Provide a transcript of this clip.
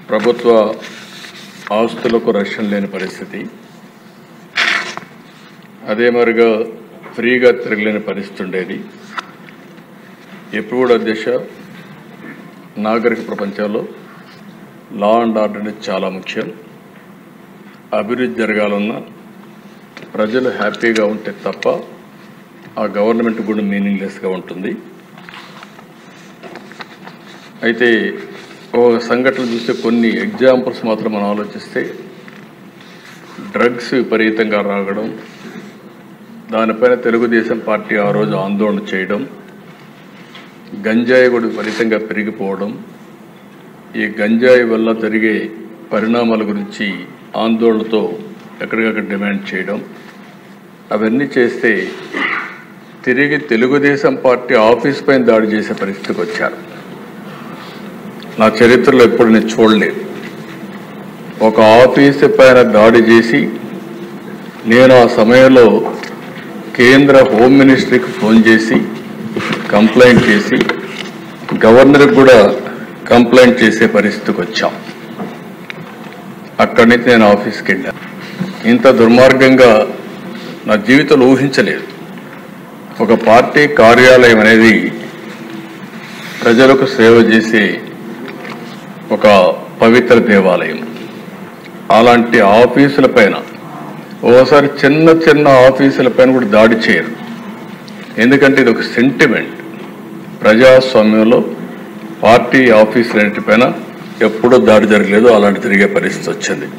ప్రభుత్వ ఆస్తులకు రక్షణ లేని పరిస్థితి, అదే మరిగా ఫ్రీగా తిరగలేని పరిస్థితి ఉండేది. ఎప్పుడు కూడా అధ్యక్ష, నాగరిక ప్రపంచంలో లా అండ్ ఆర్డర్ అనేది చాలా ముఖ్యం. అభివృద్ధి జరగాలన్నా ప్రజలు హ్యాపీగా ఉంటే తప్ప ఆ గవర్నమెంట్ కూడా మీనింగ్లెస్గా ఉంటుంది. అయితే ఓ సంఘటనలు చూస్తే కొన్ని ఎగ్జాంపుల్స్ మాత్రం మనం ఆలోచిస్తే, డ్రగ్స్ విపరీతంగా రాగడం, దానిపైన తెలుగుదేశం పార్టీ ఆ రోజు ఆందోళన చేయడం, గంజాయి కూడా విపరీతంగా పెరిగిపోవడం, ఈ గంజాయి వల్ల జరిగే పరిణామాల గురించి ఆందోళనతో ఎక్కడికక్కడ డిమాండ్ చేయడం, అవన్నీ చేస్తే తిరిగి తెలుగుదేశం పార్టీ ఆఫీస్ పైన దాడి చేసే పరిస్థితికి వచ్చారు. నా చరిత్రలో ఎప్పుడు నేను చూడలేదు. ఒక ఆఫీసు పైన దాడి చేసి, నేను ఆ సమయంలో కేంద్ర హోమ్ మినిస్ట్రీకి ఫోన్ చేసి కంప్లైంట్ చేసి గవర్నర్కి కూడా కంప్లైంట్ చేసే పరిస్థితికి వచ్చాం. అక్కడి నుంచి నేను ఆఫీస్కి వెళ్ళాను. ఇంత దుర్మార్గంగా నా జీవితంలో ఊహించలేదు. ఒక పార్టీ కార్యాలయం అనేది ప్రజలకు సేవ చేసే ఒక పవిత్ర దేవాలయం. అలాంటి ఆఫీసుల పైన ఓసారి చిన్న చిన్న ఆఫీసుల పైన కూడా దాడి చేయరు. ఎందుకంటే ఇది ఒక సెంటిమెంట్. ప్రజాస్వామ్యంలో పార్టీ ఆఫీసులన్నిటిపైన ఎప్పుడూ దాడి జరగలేదు, అలాంటి జరిగే పరిస్థితి వచ్చింది.